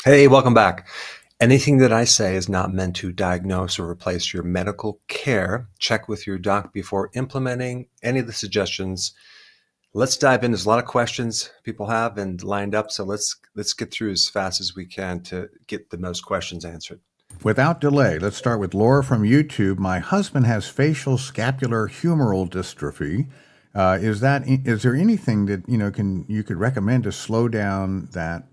Hey, welcome back. Anything that I say is not meant to diagnose or replace your medical care. Check with your doc before implementing any of the suggestions. Let's dive in. There's a lot of questions people have and lined up, so let's get through as fast as we can to get the most questions answered. Without delay, let's start with Laura from YouTube. My husband has facioscapulohumeral dystrophy. Is there anything that you could recommend to slow down that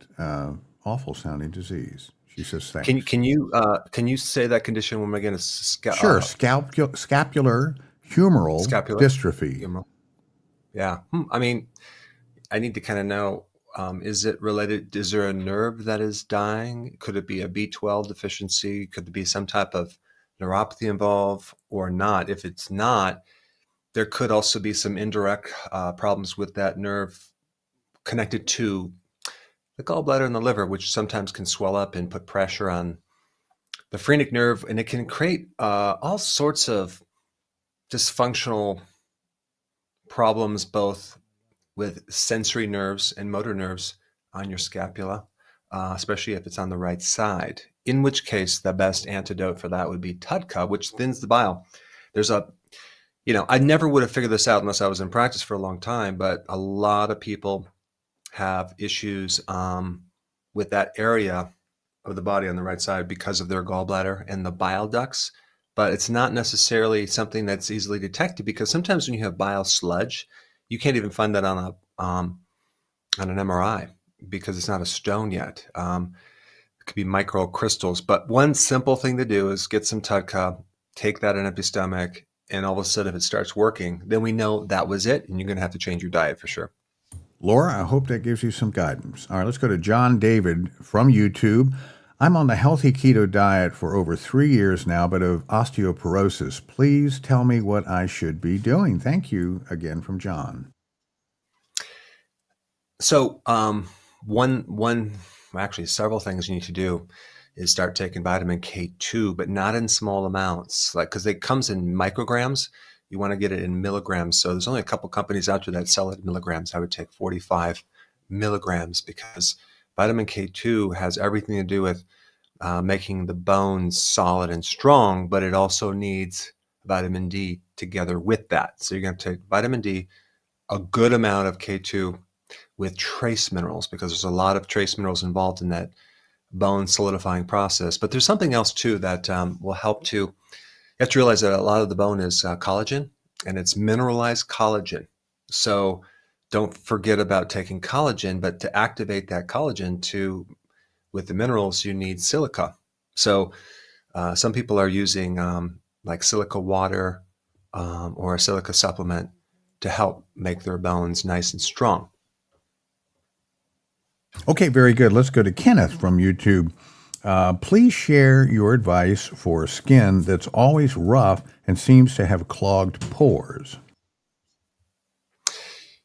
awful sounding disease? She says Can you thanks. can you uh, can you say that condition one more again? It's Sure, scapular humeral scapular dystrophy. humeral. Yeah. I mean, I need to kind of know, is it related? Is there a nerve that is dying? Could it be a B12 deficiency? Could there be some type of neuropathy involved or not? If it's not, there could also be some indirect problems with that nerve connected to the gallbladder and the liver, which sometimes can swell up and put pressure on the phrenic nerve, and it can create all sorts of dysfunctional problems, both with sensory nerves and motor nerves on your scapula, especially if it's on the right side, in which case the best antidote for that would be TUDCA, which thins the bile. There's I never would have figured this out unless I was in practice for a long time, but a lot of people have issues with that area of the body on the right side because of their gallbladder and the bile ducts. But it's not necessarily something that's easily detected, because sometimes when you have bile sludge, you can't even find that on an MRI because it's not a stone yet. It could be microcrystals. But one simple thing to do is get some TUDCA, take that on an empty stomach, and all of a sudden, if it starts working, then we know that was it, and you're going to have to change your diet for sure. Laura, I hope that gives you some guidance. All right, let's go to John David from YouTube. I'm on the healthy keto diet for over 3 years now, but of osteoporosis. Please tell me what I should be doing. Thank you again from John. So, actually, several things you need to do is start taking vitamin K2, but not in small amounts, like because it comes in micrograms. You want to get it in milligrams. So there's only a couple companies out there that sell it in milligrams. I would take 45 milligrams because vitamin K2 has everything to do with making the bones solid and strong, but it also needs vitamin D together with that. So you're going to take vitamin D, a good amount of K2 with trace minerals, because there's a lot of trace minerals involved in that bone solidifying process. But there's something else too that will help to. You have to realize that a lot of the bone is collagen, and it's mineralized collagen. So don't forget about taking collagen, but to activate that collagen with the minerals, you need silica. So some people are using like silica water or a silica supplement to help make their bones nice and strong. Okay, very good. Let's go to Kenneth from YouTube. Please share your advice for skin that's always rough and seems to have clogged pores.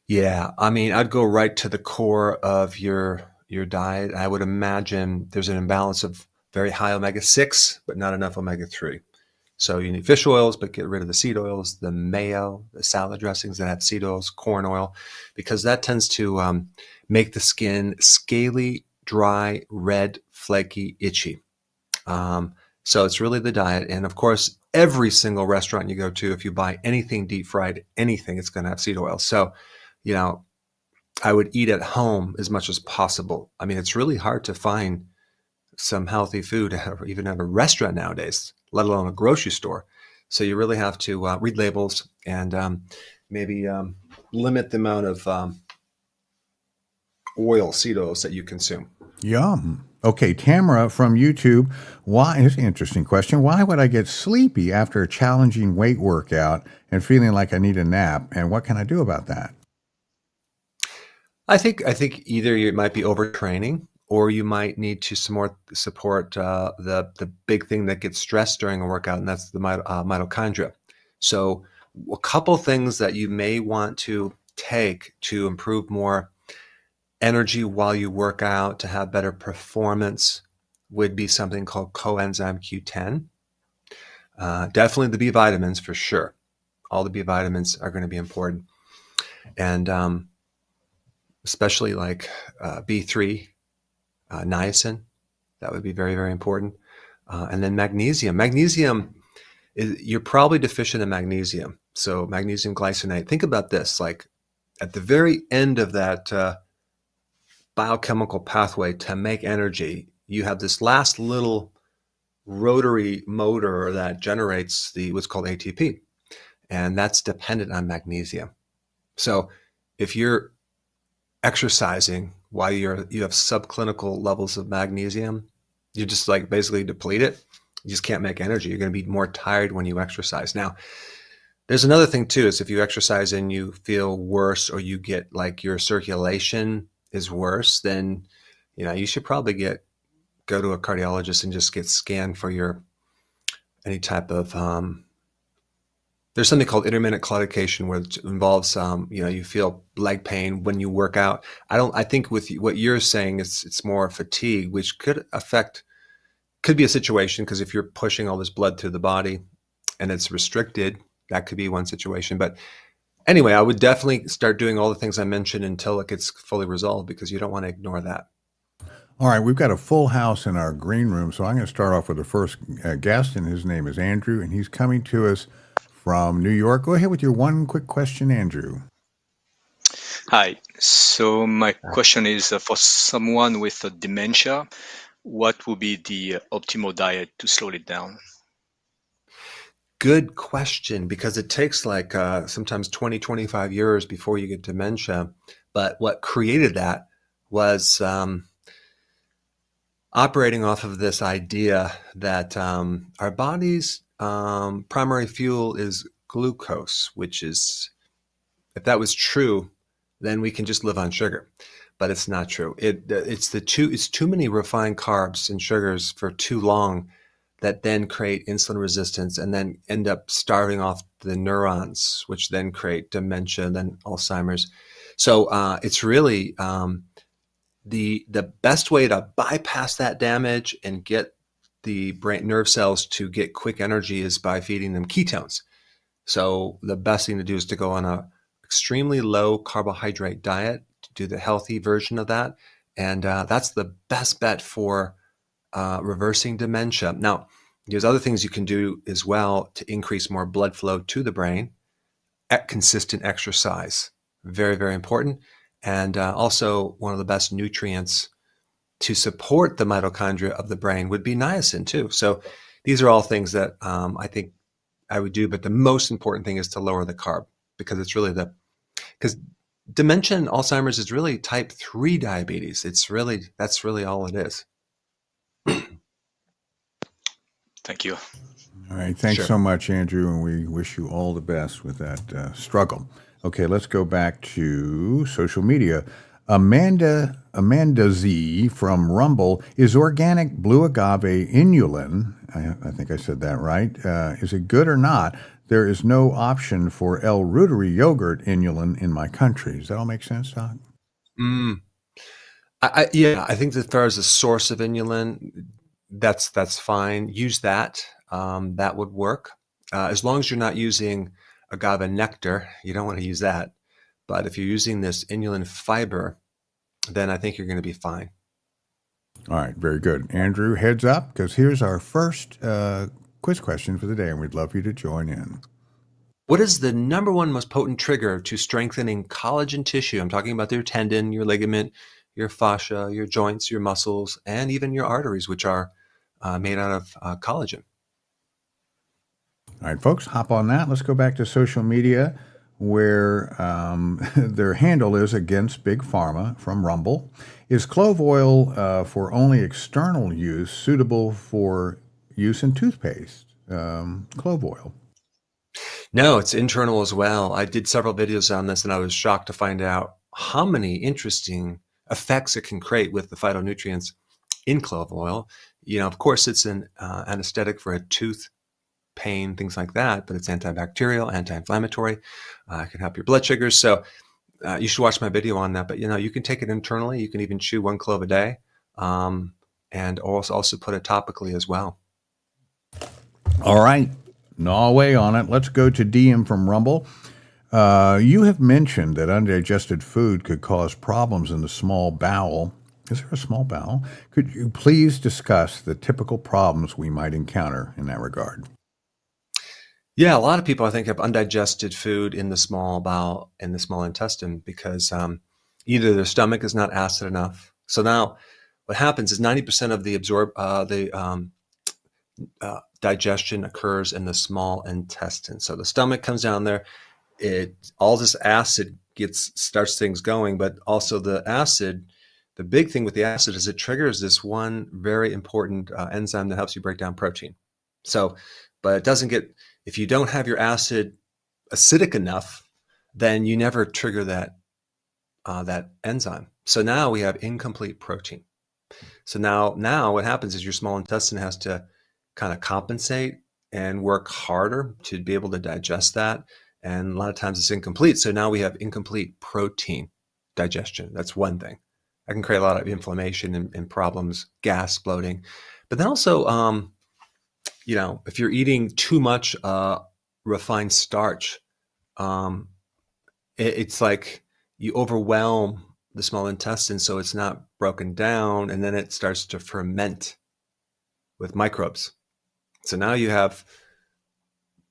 Yeah, I mean, I'd go right to the core of your diet. I would imagine there's an imbalance of very high omega-6, but not enough omega-3. So you need fish oils, but get rid of the seed oils, the mayo, the salad dressings that have seed oils, corn oil, because that tends to make the skin scaly, dry, red, flaky, itchy. So it's really the diet. And of course, every single restaurant you go to, if you buy anything deep fried, anything, it's going to have seed oil. So, you know, I would eat at home as much as possible. I mean, it's really hard to find some healthy food even at a restaurant nowadays, let alone a grocery store. So you really have to read labels and maybe limit the amount of seed oils that you consume. Yum. Okay, Tamara from YouTube. Here's an interesting question. Why would I get sleepy after a challenging weight workout and feeling like I need a nap? And what can I do about that? I think either you might be overtraining, or you might need to support the big thing that gets stressed during a workout, and that's the mitochondria. So a couple things that you may want to take to improve more energy while you work out, to have better performance, would be something called coenzyme Q10. Definitely the B vitamins for sure. All the B vitamins are going to be important, and especially like B3, niacin, That would be very, very important. And then magnesium. Magnesium you're probably deficient in magnesium. So magnesium glycinate. Think about this, like at the very end of that biochemical pathway to make energy, you have this last little rotary motor that generates what's called ATP, and that's dependent on magnesium. So if you're exercising while you have subclinical levels of magnesium, you just like basically deplete it. You just can't make energy. You're going to be more tired when you exercise. Now, there's another thing too, is if you exercise and you feel worse or you get like your circulation is worse, then you should probably go to a cardiologist and just get scanned for any type of there's something called intermittent claudication, where it involves you feel leg pain when you work out. I think with what you're saying, it's more fatigue, which could be a situation, because if you're pushing all this blood through the body and it's restricted, that could be one situation. But anyway, I would definitely start doing all the things I mentioned until it gets fully resolved, because you don't want to ignore that. All right, we've got a full house in our green room, so I'm going to start off with the first guest, and his name is Andrew, and he's coming to us from New York. Go ahead with your one quick question, Andrew. Hi. So my question is, for someone with dementia, what would be the optimal diet to slow it down? Good question, because it takes like sometimes 20, 25 years before you get dementia. But what created that was operating off of this idea that our body's primary fuel is glucose, which is, if that was true, then we can just live on sugar. But it's not true. It's too many refined carbs and sugars for too long that then create insulin resistance and then end up starving off the neurons, which then create dementia, then Alzheimer's. So it's really the best way to bypass that damage and get the brain nerve cells to get quick energy is by feeding them ketones. So the best thing to do is to go on a extremely low carbohydrate diet, to do the healthy version of that. And that's the best bet for reversing dementia. Now, there's other things you can do as well to increase more blood flow to the brain. Consistent exercise, very, very important. And also one of the best nutrients to support the mitochondria of the brain would be niacin too. So these are all things that I think I would do. But the most important thing is to lower the carb, because it's really because dementia and Alzheimer's is really type 3 diabetes. That's really all it is. Thank you. All right. Thanks so much, Andrew, and we wish you all the best with that struggle. Okay, let's go back to social media. Amanda Z from Rumble, is organic blue agave inulin, I think I said that right, is it good or not? There is no option for El Ruteri yogurt inulin in my country. Does that all make sense, Doc? Yeah, I think that as far as the source of inulin, that's fine. Use that. That would work. As long as you're not using agave nectar, you don't want to use that. But if you're using this inulin fiber, then I think you're going to be fine. All right, very good. Andrew, heads up, because here's our first quiz question for the day, and we'd love you to join in. What is the number one most potent trigger to strengthening collagen tissue? I'm talking about your tendon, your ligament, your fascia, your joints, your muscles, and even your arteries, which are made out of collagen. All right, folks, hop on that. Let's go back to social media, where their handle is Against Big Pharma from Rumble. Is clove oil for only external use suitable for use in toothpaste? Clove oil. No, it's internal as well. I did several videos on this, and I was shocked to find out how many interesting effects it can create with the phytonutrients in clove oil. Of course, it's an anesthetic for a tooth pain, things like that, but it's antibacterial, anti-inflammatory. It can help your blood sugars. So you should watch my video on that. But you can take it internally. You can even chew 1 clove a day, and also put it topically as well. All right, gnaw away on it. Let's go to DM from Rumble. You have mentioned that undigested food could cause problems in the small bowel. Is there a small bowel? Could you please discuss the typical problems we might encounter in that regard? Yeah, a lot of people I think have undigested food in the small bowel and the small intestine because either their stomach is not acid enough. So now what happens is 90% of the digestion occurs in the small intestine. So the stomach comes down there, all this acid starts things going, but also the acid, the big thing with the acid is it triggers this one very important enzyme that helps you break down protein. So, but it doesn't get, if you don't have your acid acidic enough, then you never trigger that enzyme. So now we have incomplete protein. So now what happens is your small intestine has to kind of compensate and work harder to be able to digest that. And a lot of times it's incomplete. So now we have incomplete protein digestion. That's one thing. That can create a lot of inflammation and problems, gas, bloating. But then also, if you're eating too much refined starch, it's like you overwhelm the small intestine so it's not broken down, and then it starts to ferment with microbes. So now you have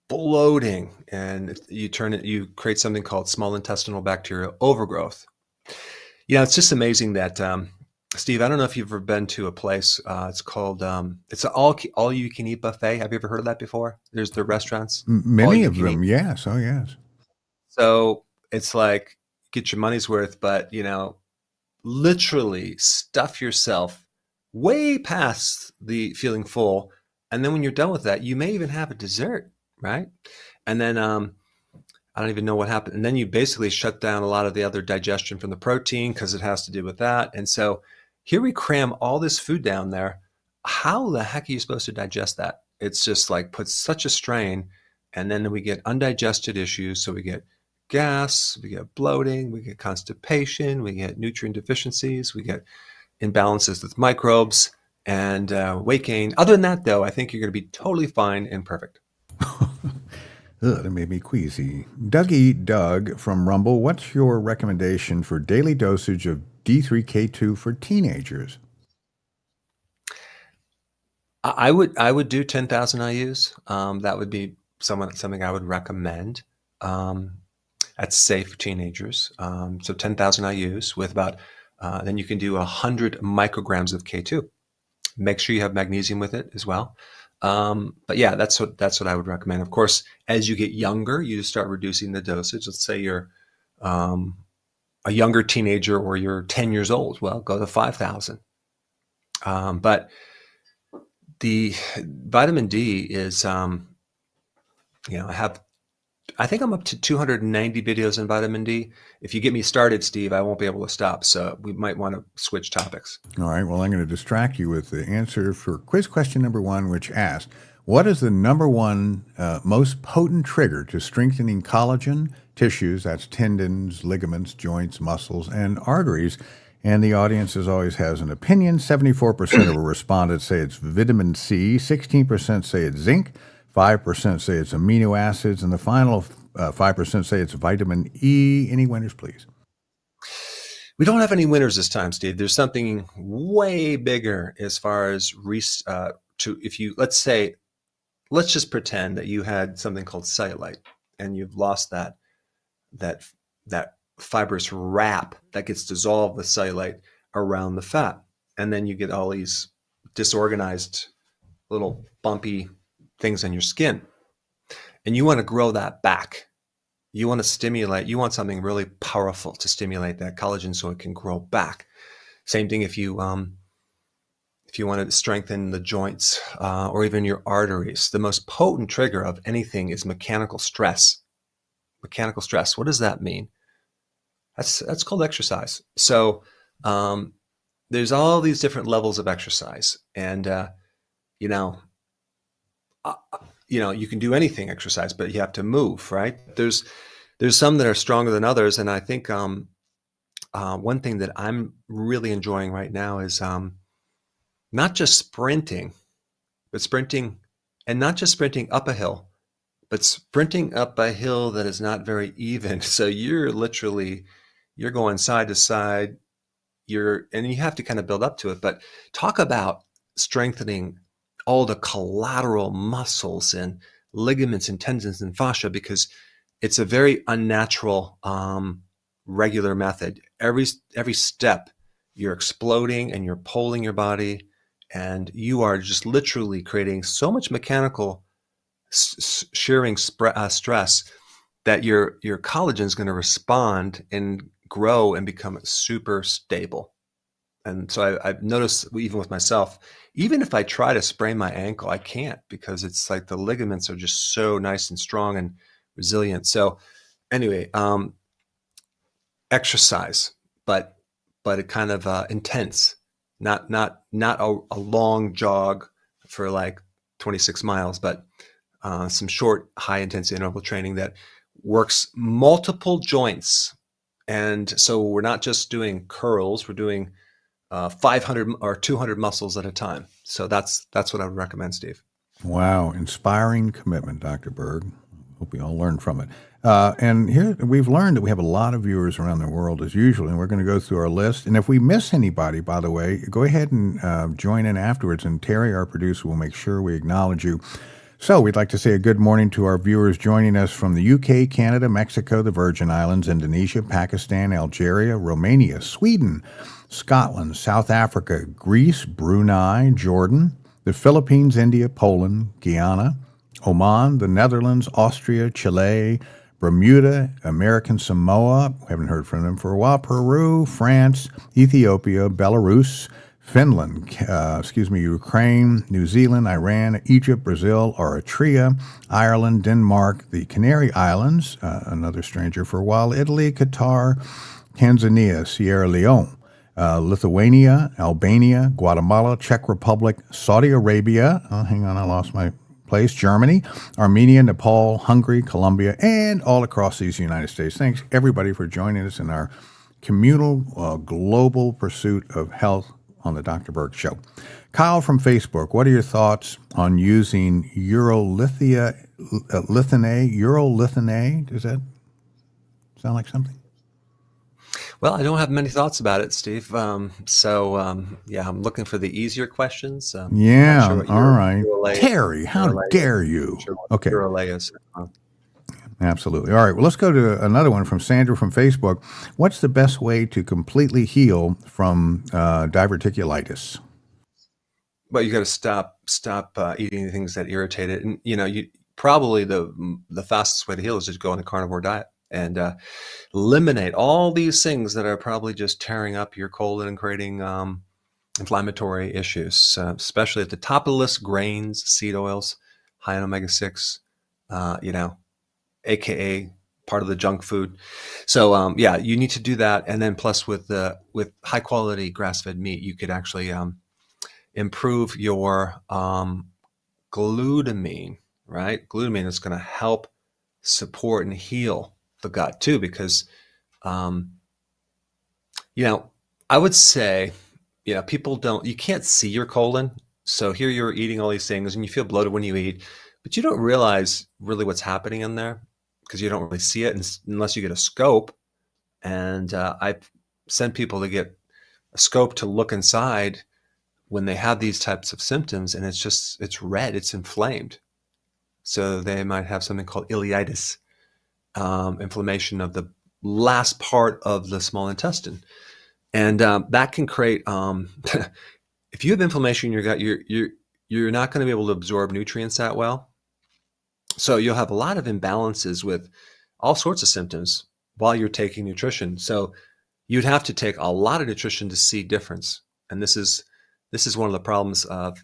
bloating, and you create something called small intestinal bacterial overgrowth. It's just amazing that Steve, I don't know if you've ever been to a place. It's called it's an all you can eat buffet. Have you ever heard of that before? There's the restaurants, all Many you of can eat. them, yes. Oh, yes. So it's like get your money's worth, but literally stuff yourself way past the feeling full. And then when you're done with that, you may even have a dessert, right? And then I don't even know what happened. And then you basically shut down a lot of the other digestion from the protein because it has to do with that. And so here we cram all this food down there. How the heck are you supposed to digest that? It's just like puts such a strain. And then we get undigested issues. So we get gas, we get bloating, we get constipation, we get nutrient deficiencies, we get imbalances with microbes and weight gain. Other than that, though, I think you're going to be totally fine and perfect. Ugh, that made me queasy. Dougie Doug from Rumble, what's your recommendation for daily dosage of D3K2 for teenagers? I would do 10,000 IUs. That would be something I would recommend. That's safe for teenagers. So 10,000 IUs with about, then you can do 100 micrograms of K2. Make sure you have magnesium with it as well. But yeah, that's what I would recommend. Of course, as you get younger, you start reducing the dosage. Let's say you're a younger teenager or you're 10 years old. Well, go to 5,000. But the vitamin D is, I think I'm up to 290 videos on vitamin D. If you get me started, Steve, I won't be able to stop. So we might want to switch topics. All right. Well, I'm going to distract you with the answer for quiz question number 1, which asked, what is the number one most potent trigger to strengthening collagen tissues, that's tendons, ligaments, joints, muscles, and arteries? And the audience, as always, has an opinion. 74% of respondents say it's vitamin C, 16% say it's zinc, 5% say it's amino acids, and the final 5% say it's vitamin E. Any winners, please? We don't have any winners this time, Steve. There's something way bigger as far as let's just pretend that you had something called cellulite and you've lost that fibrous wrap that gets dissolved with cellulite around the fat. And then you get all these disorganized little bumpy things on your skin. And you want to grow that back. You want want something really powerful to stimulate that collagen so it can grow back. Same thing if you want to strengthen the joints or even your arteries. The most potent trigger of anything is mechanical stress. Mechanical stress. What does that mean? That's called exercise. So there's all these different levels of exercise, and you can do anything exercise, but you have to move, right? There's some that are stronger than others, and I think one thing that I'm really enjoying right now is not just sprinting, but sprinting, and not just sprinting up a hill, but sprinting up a hill that is not very even. So you're going side to side, and you have to kind of build up to it, but talk about strengthening all the collateral muscles and ligaments and tendons and fascia, because it's a very unnatural, regular method. Every step you're exploding and you're pulling your body, and you are just literally creating so much mechanical shearing stress that your collagen is going to respond and grow and become super stable. And so I've noticed, even with myself, even if I try to sprain my ankle, I can't, because it's like the ligaments are just so nice and strong and resilient. So anyway, exercise, but it kind of intense, not a long jog for like 26 miles, but some short, high intensity interval training that works multiple joints. And so we're not just doing curls, we're doing 500 or 200 muscles at a time. So that's what I would recommend, Steve. Wow, inspiring commitment, Dr. Berg. Hope we all learned from it. And here we've learned that we have a lot of viewers around the world as usual, and we're going to go through our list. And if we miss anybody, by the way, go ahead and join in afterwards, and Terry, our producer, will make sure we acknowledge you. So we'd like to say a good morning to our viewers joining us from the UK, Canada, Mexico, the Virgin Islands, Indonesia, Pakistan, Algeria, Romania, Sweden, Scotland, South Africa, Greece, Brunei, Jordan, the Philippines, India, Poland, Guyana, Oman, the Netherlands, Austria, Chile, Bermuda, American Samoa, we haven't heard from them for a while, Peru, France, Ethiopia, Belarus, Finland, Ukraine, New Zealand, Iran, Egypt, Brazil, Eritrea, Ireland, Denmark, the Canary Islands, another stranger for a while, Italy, Qatar, Tanzania, Sierra Leone, Lithuania, Albania, Guatemala, Czech Republic, Saudi Arabia, hang on, I lost my place, Germany, Armenia, Nepal, Hungary, Colombia, and all across these United States. Thanks, everybody, for joining us in our communal, global pursuit of health on the Dr. Berg Show. Kyle from Facebook, what are your thoughts on using urolithine? Does that sound like something? Well, I don't have many thoughts about it, Steve. I'm looking for the easier questions. All right. Terry, how dare you? Okay. Urolay is. Absolutely. All right. Well, let's go to another one from Sandra from Facebook. What's the best way to completely heal from diverticulitis? Well, you got to stop eating things that irritate it, and you probably the fastest way to heal is just go on a carnivore diet and eliminate all these things that are probably just tearing up your colon and creating inflammatory issues, especially at the top of the list: grains, seed oils, high in omega-6. AKA part of the junk food. So you need to do that. And then plus with high quality grass-fed meat, you could actually improve your glutamine, right? Glutamine is going to help support and heal the gut too, because I would say, you can't see your colon. So here you're eating all these things and you feel bloated when you eat, but you don't realize really what's happening in there, because you don't really see it unless you get a scope. And I've sent people to get a scope to look inside when they have these types of symptoms, and it's red, it's inflamed. So they might have something called ileitis, inflammation of the last part of the small intestine. And that can create, if you have inflammation in your gut, you're not going to be able to absorb nutrients that well. So you'll have a lot of imbalances with all sorts of symptoms while you're taking nutrition. So you'd have to take a lot of nutrition to see difference. And this is one of the problems of,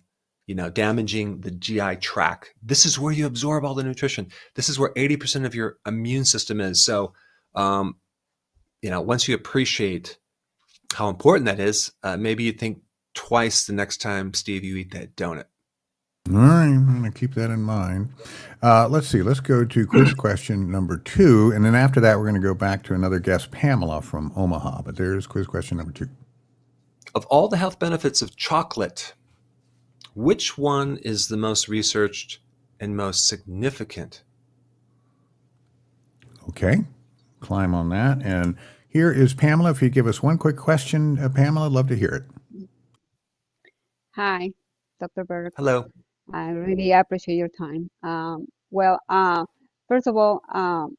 damaging the GI tract. This is where you absorb all the nutrition. This is where 80% of your immune system is. So, once you appreciate how important that is, maybe you think twice the next time, Steve, you eat that donut. All right, I'm going to keep that in mind. Let's see. Let's go to quiz question number 2, and then after that, we're going to go back to another guest, Pamela from Omaha. But there's quiz question number 2. Of all the health benefits of chocolate, which one is the most researched and most significant? Okay, climb on that. And Here is Pamela. If you give us one quick question, Pamela, I'd love to hear it. Hi, Dr. Berg. Hello. I really appreciate your time. First of all,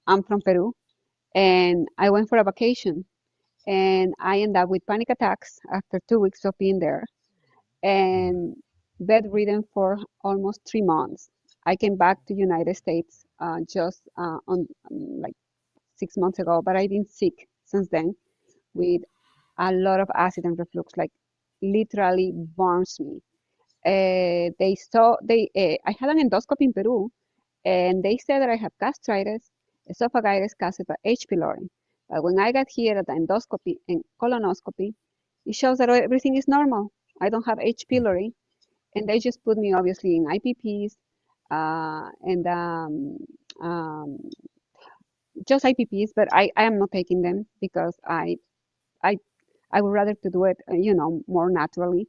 I'm from Peru, and I went for a vacation, and I ended up with panic attacks after 2 weeks of being there, and bedridden for almost 3 months. I came back to United States just on like 6 months ago, but I've been sick since then with a lot of acid and reflux, like literally burns me. I had an endoscopy in Peru, and they said that I have gastritis, esophagitis, gastritis, H. pylori. But when I got here at the endoscopy and colonoscopy, it shows that everything is normal. I don't have H. pylori, and they just put me obviously in IPPs and just IPPs, but I am not taking them because I I would rather to do it, more naturally.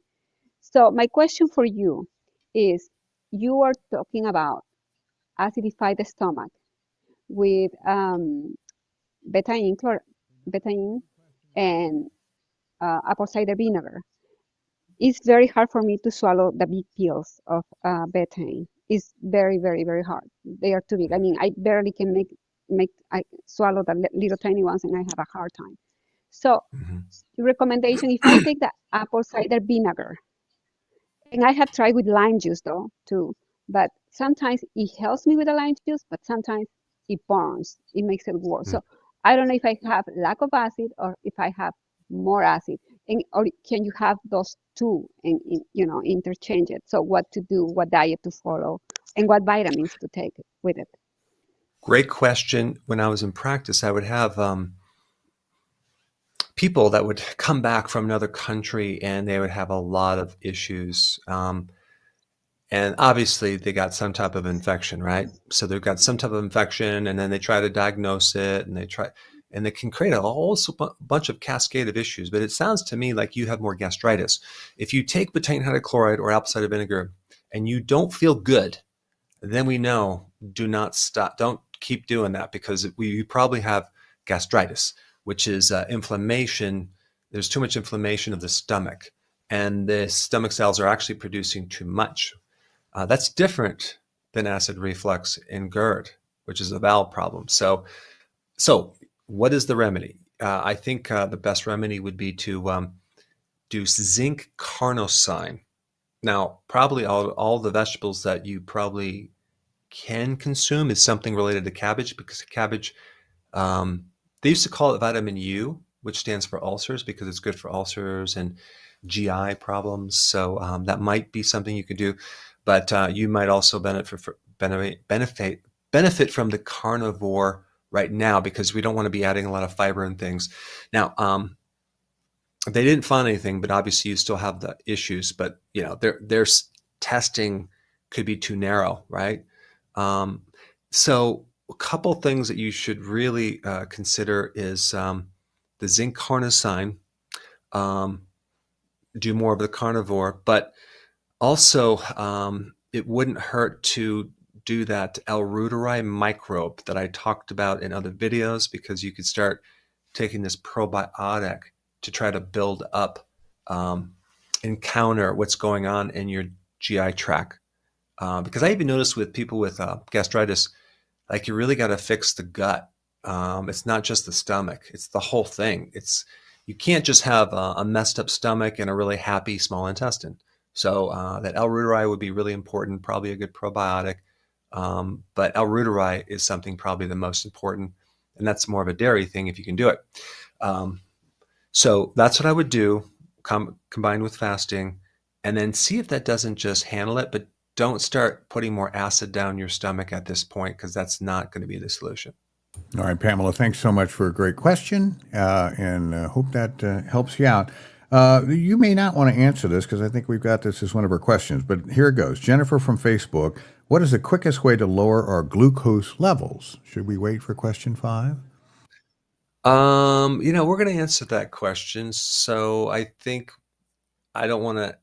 So my question for you is, you are talking about acidify the stomach with betaine, betaine and apple cider vinegar. It's very hard for me to swallow the big pills of betaine. It's very, very, very hard. They are too big. I mean, I barely can I swallow the little tiny ones, and I have a hard time. So, your recommendation, if I take the apple cider vinegar, and I have tried with lime juice though too, but sometimes it helps me with the lime juice, but sometimes it burns. It makes it worse. So I don't know if I have lack of acid or if I have more acid, and or can you have those two and interchange it? So what to do, what diet to follow, and what vitamins to take with it. Great question. When I was in practice, I would have people that would come back from another country and they would have a lot of issues. And obviously they got some type of infection, right? So they've got some type of infection, and then they try to diagnose it, and it can create a whole bunch of cascade of issues. But it sounds to me like you have more gastritis. If you take betaine hydrochloride or apple cider vinegar and you don't feel good, then we know, do not stop. Don't keep doing that, because you probably have gastritis, which is inflammation. There's too much inflammation of the stomach, and the stomach cells are actually producing too much. That's different than acid reflux and GERD, which is a bowel problem. So what is the remedy? I think the best remedy would be to do zinc carnosine. Now, probably all the vegetables that you probably can consume is something related to cabbage, because cabbage, they used to call it vitamin U, which stands for ulcers, because it's good for ulcers and GI problems. So that might be something you could do, but you might also benefit from the carnivore right now, because we don't want to be adding a lot of fiber and things. Now, they didn't find anything, but obviously you still have the issues. But their testing could be too narrow, right? So a couple things that you should really consider is the zinc carnosine. Do more of the carnivore, but also it wouldn't hurt to do that L-reuteri microbe that I talked about in other videos, because you could start taking this probiotic to try to build up and counter what's going on in your GI tract. Because I even noticed with people with gastritis, like, you really got to fix the gut. It's not just the stomach; it's the whole thing. You can't just have a messed up stomach and a really happy small intestine. So that L-reuteri would be really important, probably a good probiotic. But L-reuteri is something probably the most important, and that's more of a dairy thing if you can do it. So that's what I would do, combined with fasting, and then see if that doesn't just handle it. But don't start putting more acid down your stomach at this point, because that's not going to be the solution. All right, Pamela, thanks so much for a great question, and hope that helps you out. You may not want to answer this, because I think we've got this as one of our questions, but here it goes. Jennifer from Facebook: what is the quickest way to lower our glucose levels? Should we wait for question 5? We're going to answer that question. So I think I don't want to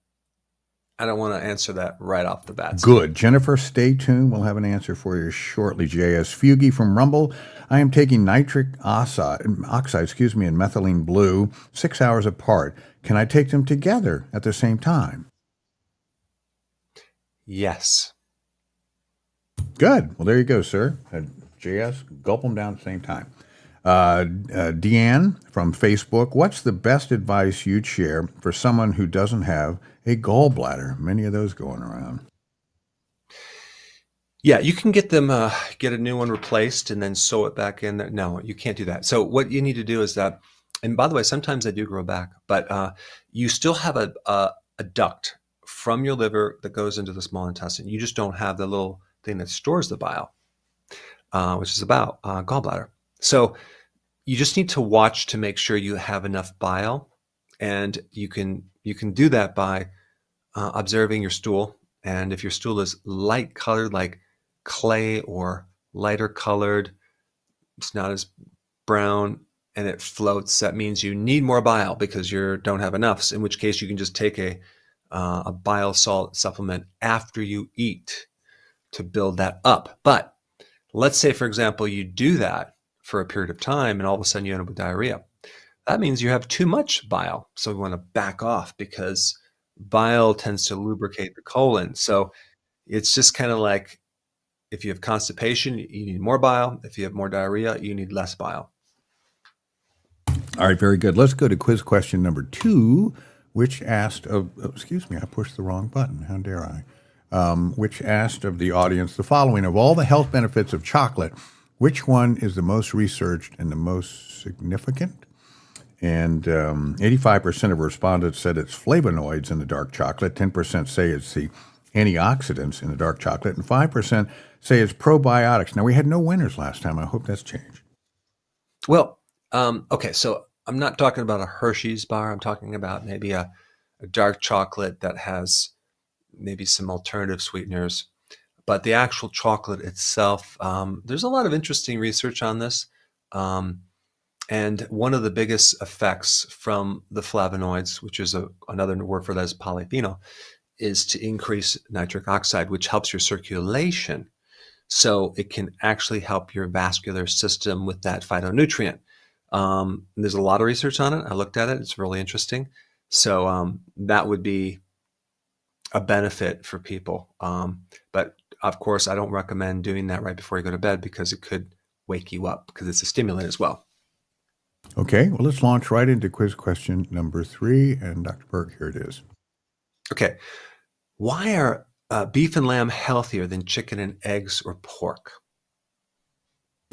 I don't want to answer that right off the bat. Good. Jennifer, stay tuned. We'll have an answer for you shortly. J.S. Fugi from Rumble. I am taking nitric oxide, and methylene blue 6 hours apart. Can I take them together at the same time? Yes. Good. Well, there you go, sir. J.S., gulp them down at the same time. Deanne from Facebook. What's the best advice you'd share for someone who doesn't have a gallbladder? Many of those going around. Yeah, you can get them, get a new one replaced and then sew it back in. No, you can't do that. So what you need to do is that, and by the way, sometimes they do grow back, but you still have a duct from your liver that goes into the small intestine. You just don't have the little thing that stores the bile, which is about gallbladder. So you just need to watch to make sure you have enough bile, and you can do that by observing your stool. And if your stool is light colored, like clay, or lighter colored, it's not as brown, and it floats, that means you need more bile because you don't have enough. In which case, you can just take a bile salt supplement after you eat to build that up. But let's say, for example, you do that for a period of time and all of a sudden you end up with diarrhea. That means you have too much bile. So we want to back off because bile tends to lubricate the colon. So it's just kind of like if you have constipation, you need more bile. If you have more diarrhea, you need less bile. All right, very good. Let's go to quiz question number 2, which asked of, excuse me, I pushed the wrong button. How dare I? Which asked of the audience the following: of all the health benefits of chocolate, which one is the most researched and the most significant? And 85% of respondents said it's flavonoids in the dark chocolate. 10% say it's the antioxidants in the dark chocolate, and 5% say it's probiotics. Now, we had no winners last time. I hope that's changed. Well, okay, so I'm not talking about a Hershey's bar. I'm talking about maybe a dark chocolate that has maybe some alternative sweeteners. But the actual chocolate itself, there's a lot of interesting research on this. And one of the biggest effects from the flavonoids, which is another word for that is polyphenol, is to increase nitric oxide, which helps your circulation. So it can actually help your vascular system with that phytonutrient. There's a lot of research on it. I looked at it. It's really interesting. So that would be a benefit for people. But of course, I don't recommend doing that right before you go to bed because it could wake you up because it's a stimulant as well. Okay, well, let's launch right into quiz question number 3. And Dr. Berg, here it is. Okay. Why are beef and lamb healthier than chicken and eggs or pork?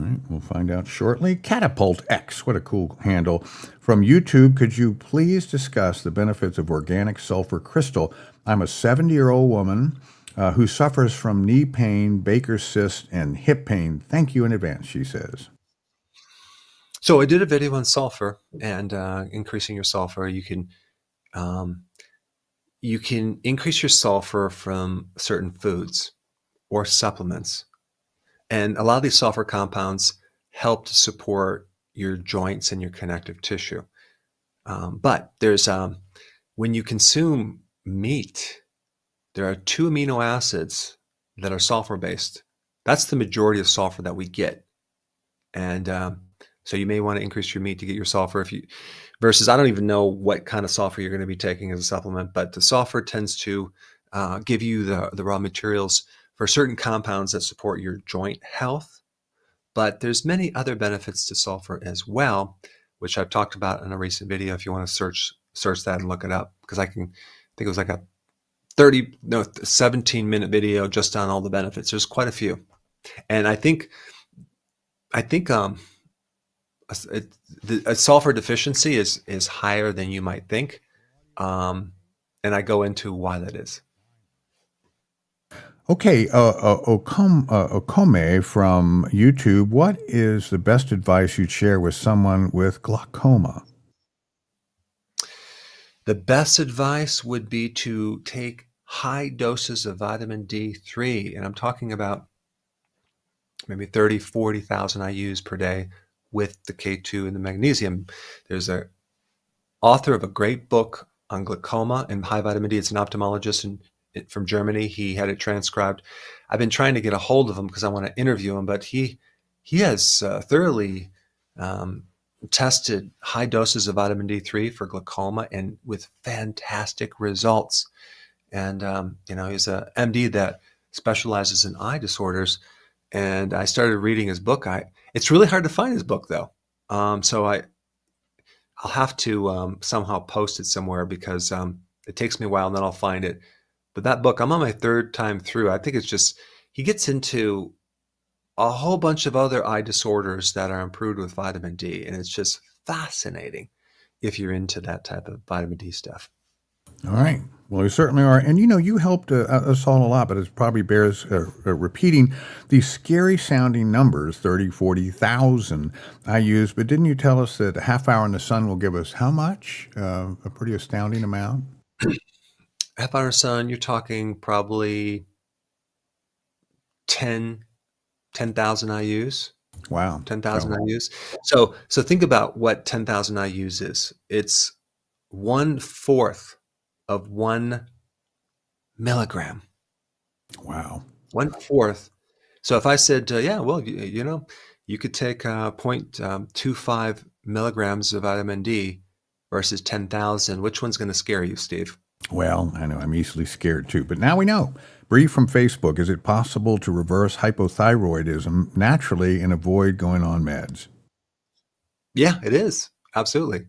All right, we'll find out shortly. Catapult X, what a cool handle. From YouTube, could you please discuss the benefits of organic sulfur crystal? I'm a 70-year-old woman who suffers from knee pain, Baker's cyst, and hip pain. Thank you in advance, she says. So I did a video on sulfur and increasing your sulfur. You can increase your sulfur from certain foods or supplements. And a lot of these sulfur compounds help to support your joints and your connective tissue. But there's when you consume meat, there are 2 amino acids that are sulfur-based. That's the majority of sulfur that we get. And so you may want to increase your meat to get your sulfur. Versus, I don't even know what kind of sulfur you're going to be taking as a supplement, but the sulfur tends to give you the raw materials for certain compounds that support your joint health. But there's many other benefits to sulfur as well, which I've talked about in a recent video. If you want to search that and look it up, because I think it was like a 17-minute video just on all the benefits. There's quite a few, and I think a sulfur deficiency is higher than you might think, and I go into why that is. Okay, Okome from YouTube, what is the best advice you'd share with someone with glaucoma? The best advice would be to take high doses of vitamin D3, and I'm talking about maybe 30, 40,000 IUs per day with the K2 and the magnesium. There's an author of a great book on glaucoma and high vitamin D. It's an ophthalmologist, and from Germany. He had it transcribed. I've been trying to get a hold of him because I want to interview him, but he has thoroughly tested high doses of vitamin D3 for glaucoma and with fantastic results. And he's a MD that specializes in eye disorders. And I started reading his book. It's really hard to find his book though. So I'll have to somehow post it somewhere because it takes me a while and then I'll find it. But that book, I'm on my third time through. I think it's just, he gets into a whole bunch of other eye disorders that are improved with vitamin D. And it's just fascinating if you're into that type of vitamin D stuff. All right. Well, you certainly are. And you helped us all a lot, but it probably bears repeating these scary sounding numbers, 30, 40,000 I use. But didn't you tell us that a half hour in the sun will give us how much? A pretty astounding amount. Half hour sun, you're talking probably 10,000 IUs. Wow. 10,000 IUs. So think about what 10,000 IUs is. It's 1/4 of 1 milligram. Wow. 1/4. So if I said, you could take 0.25 milligrams of vitamin D versus 10,000, which one's going to scare you, Steve? Well, I know I'm easily scared too, but now we know. Bree from Facebook, is it possible to reverse hypothyroidism naturally and avoid going on meds? Yeah, it is. Absolutely.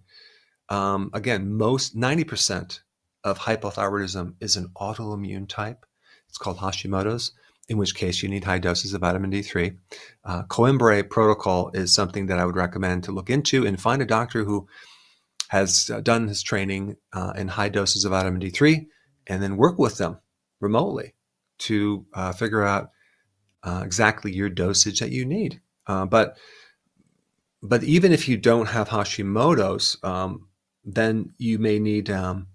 Again, 90% of hypothyroidism is an autoimmune type. It's called Hashimoto's, in which case you need high doses of vitamin D3. Coimbra protocol is something that I would recommend to look into and find a doctor who has done his training in high doses of vitamin D3 and then work with them remotely to figure out exactly your dosage that you need. But even if you don't have Hashimoto's, then you may need, to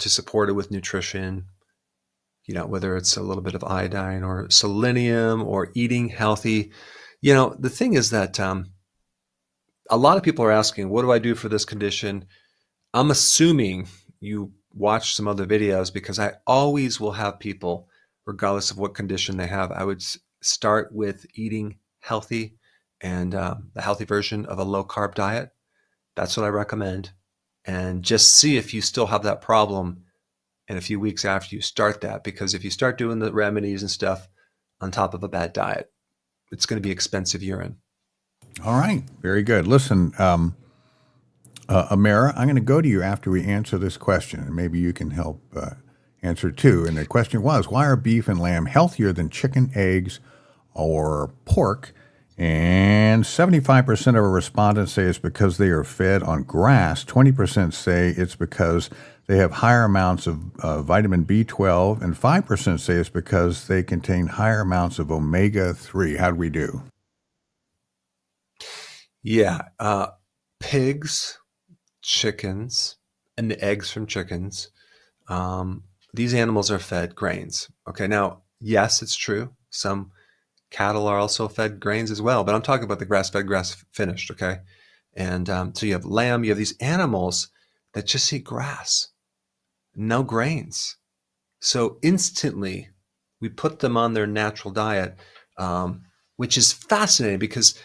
support it with nutrition, whether it's a little bit of iodine or selenium or eating healthy. The thing is that a lot of people are asking, what do I do for this condition? I'm assuming you watch some other videos because I always will have people, regardless of what condition they have, I would start with eating healthy and the healthy version of a low carb diet. That's what I recommend. And just see if you still have that problem in a few weeks after you start that. Because if you start doing the remedies and stuff on top of a bad diet, it's going to be expensive urine. All right. Very good. Listen, Amara, I'm going to go to you after we answer this question, and maybe you can help answer too. And the question was, why are beef and lamb healthier than chicken, eggs, or pork? And 75% of our respondents say it's because they are fed on grass. 20% say it's because they have higher amounts of vitamin B12, and 5% say it's because they contain higher amounts of omega-3. How do we do? Yeah, pigs, chickens, and the eggs from chickens. These animals are fed grains. Okay, now, yes, it's true. Some cattle are also fed grains as well, but I'm talking about the grass-fed, grass-finished, okay? And so you have lamb, you have these animals that just eat grass, no grains. So instantly, we put them on their natural diet, which is fascinating because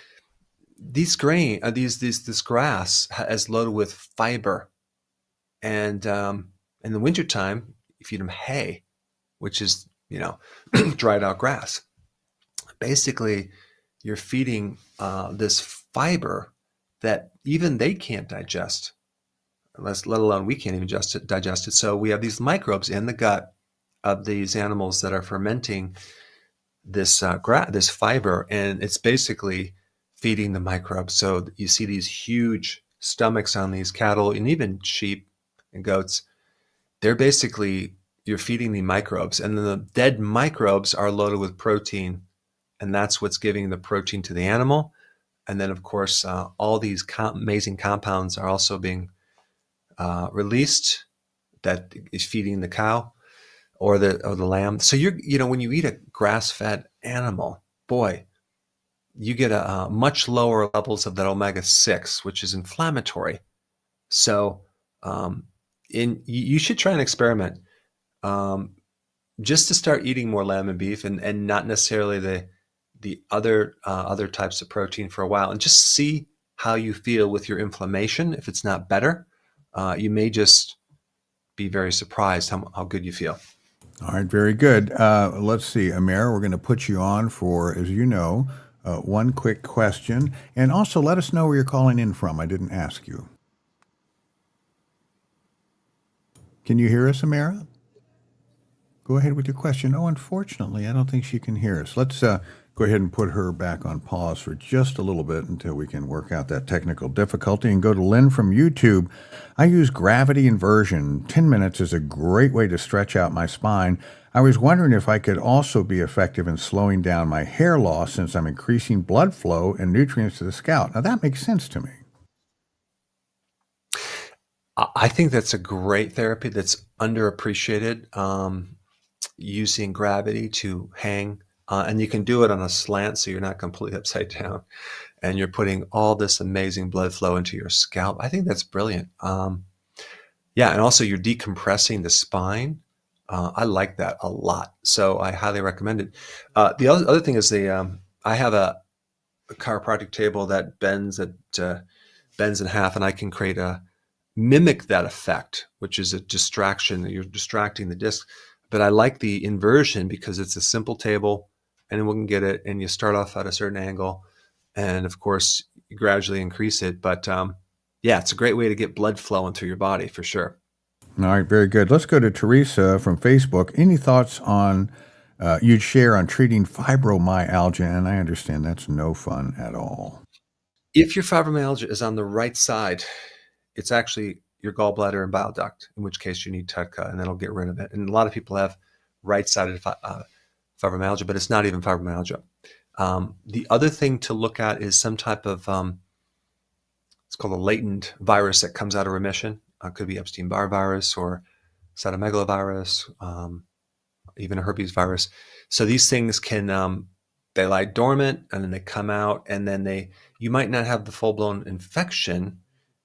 this grass is loaded with fiber, and in the wintertime, you feed them hay, which is dried out grass. Basically, you're feeding this fiber that even they can't digest, let alone we can't even digest it. So we have these microbes in the gut of these animals that are fermenting this this fiber, and it's basically feeding the microbes. So you see these huge stomachs on these cattle and even sheep and goats. They're basically, you're feeding the microbes, and then the dead microbes are loaded with protein, and that's what's giving the protein to the animal. And then, of course, all these amazing compounds are also being released that is feeding the cow or the lamb. So when you eat a grass-fed animal, boy, you get a much lower levels of that omega-6, which is inflammatory. So you should try and experiment. just to start eating more lamb and beef, and not necessarily the other types of protein for a while, and just see how you feel with your inflammation. If it's not better, you may just be very surprised how good you feel. All right, very good. Let's see, Amir, we're going to put you on for, as you know, one quick question. And also let us know where you're calling in from. I didn't ask you. Can you hear us, Amira? Go ahead with your question. Oh, unfortunately, I don't think she can hear us. Let's go ahead and put her back on pause for just a little bit until we can work out that technical difficulty and go to Lynn from YouTube. I use gravity inversion. 10 minutes is a great way to stretch out my spine. I was wondering if I could also be effective in slowing down my hair loss since I'm increasing blood flow and nutrients to the scalp. Now, that makes sense to me. I think that's a great therapy that's underappreciated. Using gravity to hang, and you can do it on a slant, so you're not completely upside down, and you're putting all this amazing blood flow into your scalp. I think that's brilliant. Yeah, and also you're decompressing the spine. I like that a lot, so I highly recommend it. The other thing is I have a chiropractic table that bends in half, and I can mimic that effect, which is a distraction. You're distracting the disc. But I like the inversion because it's a simple table, anyone can get it, and you start off at a certain angle, and of course you gradually increase it. But yeah, it's a great way to get blood flowing through your body for sure. All right, very good. Let's go to Teresa from Facebook. Any thoughts on you'd share on treating fibromyalgia? And I understand that's no fun at all. If your fibromyalgia is on the right side, it's actually your gallbladder and bile duct, in which case you need TEDCA, and that'll get rid of it. And a lot of people have right-sided fibromyalgia, but it's not even fibromyalgia. The other thing to look at is some type of, it's called a latent virus that comes out of remission. Could be Epstein-Barr virus or cytomegalovirus, even a herpes virus. So these things can, they lie dormant and then they come out, and then you might not have the full-blown infection,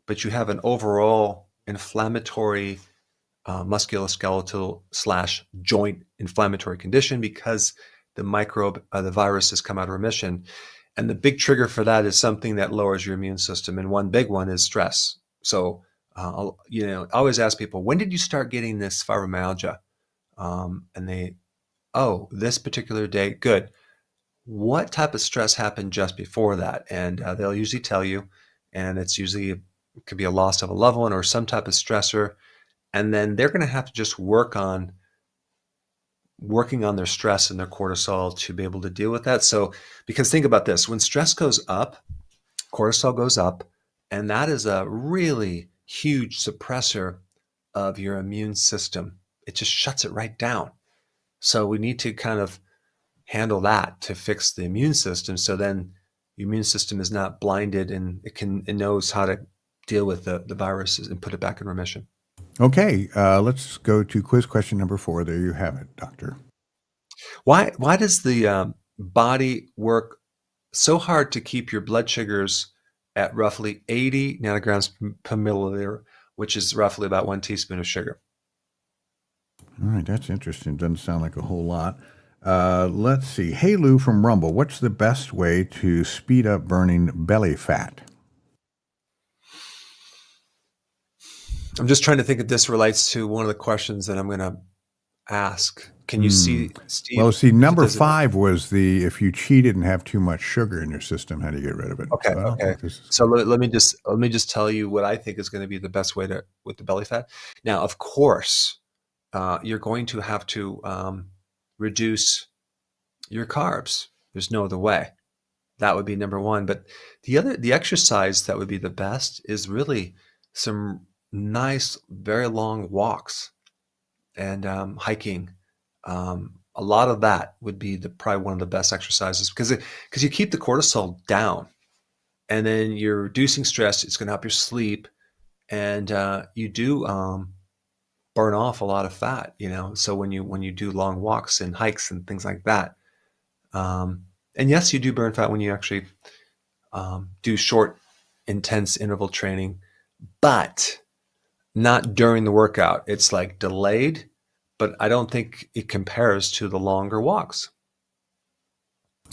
but you have an overall inflammatory musculoskeletal / joint inflammatory condition because the microbe, the virus has come out of remission. And the big trigger for that is something that lowers your immune system. And one big one is stress. So, I always ask people, when did you start getting this fibromyalgia? And this particular day. Good. What type of stress happened just before that? And they'll usually tell you, and it could be a loss of a loved one or some type of stressor. And then they're going to have to just working on their stress and their cortisol to be able to deal with that. So, because think about this, when stress goes up, cortisol goes up, and that is a really huge suppressor of your immune system. It just shuts it right down. So we need to kind of handle that to fix the immune system. So then the immune system is not blinded, and it knows how to deal with the viruses and put it back in remission. Okay, let's go to quiz question number 4. There you have it, doctor. Why does the body work so hard to keep your blood sugars at roughly 80 nanograms per milliliter, which is roughly about 1 teaspoon of sugar? All right, that's interesting. Doesn't sound like a whole lot. Let's see. Hey Lou from Rumble, what's the best way to speed up burning belly fat? I'm just trying to think if this relates to one of the questions that I'm going to ask. Can you see, Steve? Well, see, number 5 was if you cheated and have too much sugar in your system, how do you get rid of it? Okay. So let me just tell you what I think is going to be the best way with the belly fat. Now, of course, you're going to have to reduce your carbs. There's no other way. That would be number 1. But the exercise that would be the best is really some nice, very long walks and hiking. A lot of that would be probably one of the best exercises because you keep the cortisol down, and then you're reducing stress. It's going to help your sleep, and you do burn off a lot of fat. So when you do long walks and hikes and things like that, and yes, you do burn fat when you actually do short, intense interval training, but not during the workout. It's like delayed, but I don't think it compares to the longer walks.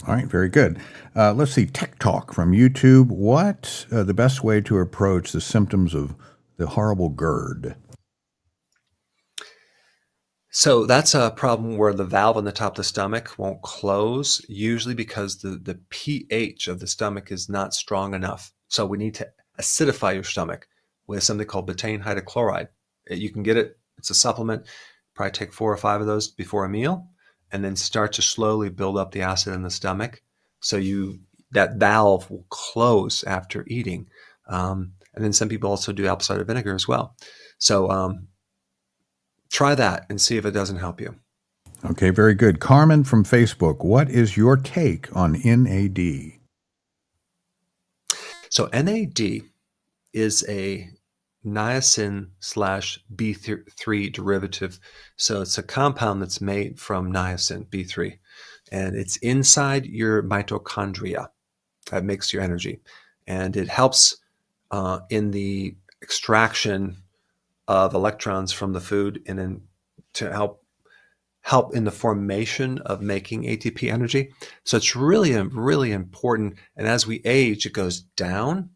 All right, very good. Let's see, Tech Talk from YouTube. What's the best way to approach the symptoms of the horrible GERD? So that's a problem where the valve on the top of the stomach won't close, usually because the pH of the stomach is not strong enough. So we need to acidify your stomach with something called betaine hydrochloride. You can get it, it's a supplement. Probably take 4 or 5 of those before a meal, and then start to slowly build up the acid in the stomach. So that valve will close after eating. And then some people also do apple cider vinegar as well. So try that and see if it doesn't help you. Okay, very good. Carmen from Facebook, what is your take on NAD? So NAD is a niacin / B3 derivative. So it's a compound that's made from niacin, B3, and it's inside your mitochondria. That makes your energy. And it helps in the extraction of electrons from the food, and then to help in the formation of making ATP energy. So it's really, really important. And as we age, it goes down.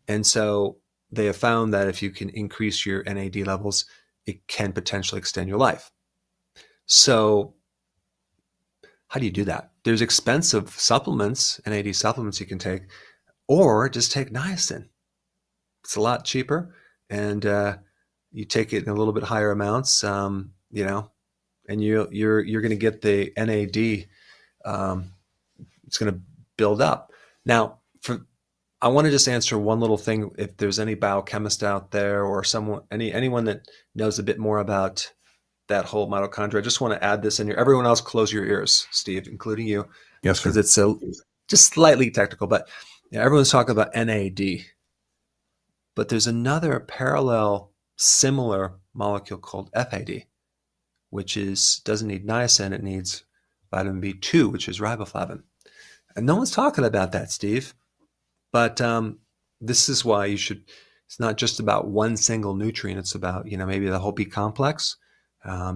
And so they have found that if you can increase your NAD levels, it can potentially extend your life. So how do you do that? There's expensive supplements, NAD supplements you can take, or just take niacin. It's a lot cheaper, and you take it in a little bit higher amounts, and you're going to get the NAD. It's going to build up. Now, I want to just answer one little thing. If there's any biochemist out there or anyone that knows a bit more about that whole mitochondria, I just want to add this in here. Everyone else, close your ears, Steve, including you. Yes, sir. Because it's just slightly technical, but everyone's talking about NAD. But there's another parallel, similar molecule called FAD, which doesn't need niacin. It needs vitamin B2, which is riboflavin. And no one's talking about that, Steve. But this is why it's not just about one single nutrient. It's about, maybe the whole B complex,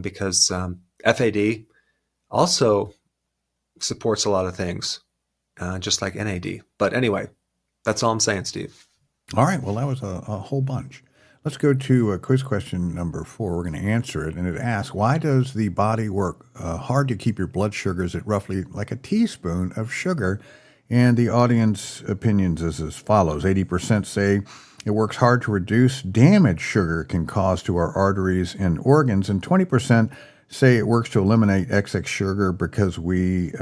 because FAD also supports a lot of things, just like NAD. But anyway, that's all I'm saying, Steve. All right, well, that was a whole bunch. Let's go to quiz question number 4. We're going to answer it. And it asks, why does the body work hard to keep your blood sugars at roughly like a teaspoon of sugar? And the audience opinions is as follows. 80% say it works hard to reduce damage sugar can cause to our arteries and organs. And 20% say it works to eliminate excess sugar because we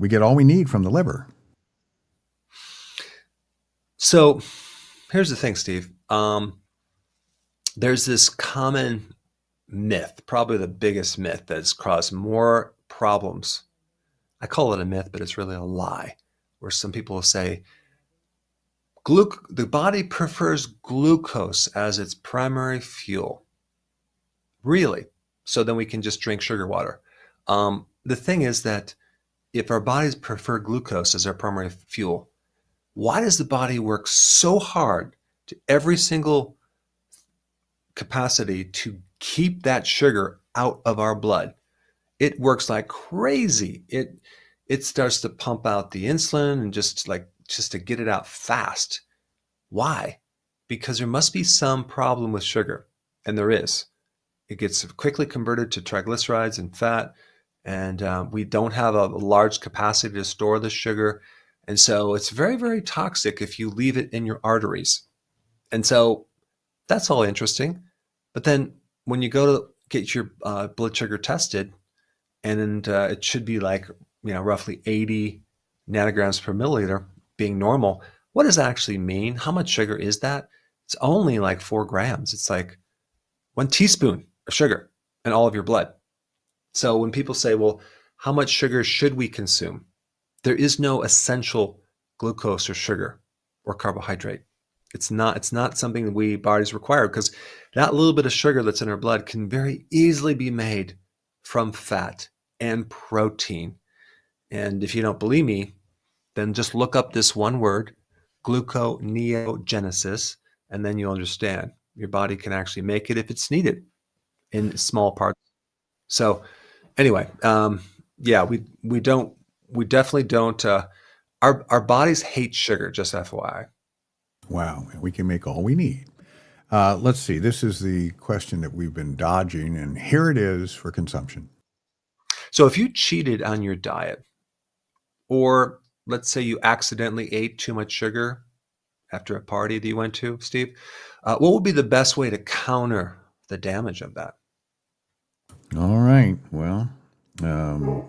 get all we need from the liver. So here's the thing, Steve. There's this common myth, probably the biggest myth, that's caused more problems. I call it a myth, but it's really a lie, where some people will say the body prefers glucose as its primary fuel. Really? So then we can just drink sugar water. The thing is that if our bodies prefer glucose as our primary fuel, why does the body work so hard to every single capacity to keep that sugar out of our blood? It works like crazy. It starts to pump out the insulin and just to get it out fast. Why? Because there must be some problem with sugar, and there is. It gets quickly converted to triglycerides and fat, and we don't have a large capacity to store the sugar, and so it's very, very toxic if you leave it in your arteries. And so that's all interesting. But then when you go to get your blood sugar tested, and it should be roughly 80 nanograms per milliliter being normal, what does that actually mean? How much sugar is that? It's only like 4 grams. It's like 1 teaspoon of sugar in all of your blood. So when people say, well, how much sugar should we consume? There is no essential glucose or sugar or carbohydrate. It's not something that we bodies require, because that little bit of sugar that's in our blood can very easily be made from fat and protein. And if you don't believe me, then just look up this one word, gluconeogenesis, and then you'll understand. Your body can actually make it if it's needed in small parts. So anyway, yeah, we definitely don't. Our bodies hate sugar. Just FYI. Wow, we can make all we need. Let's see. This is the question that we've been dodging, and here it is for consumption. So if you cheated on your diet, or let's say you accidentally ate too much sugar after a party that you went to, Steve, what would be the best way to counter the damage of that? All right. Well,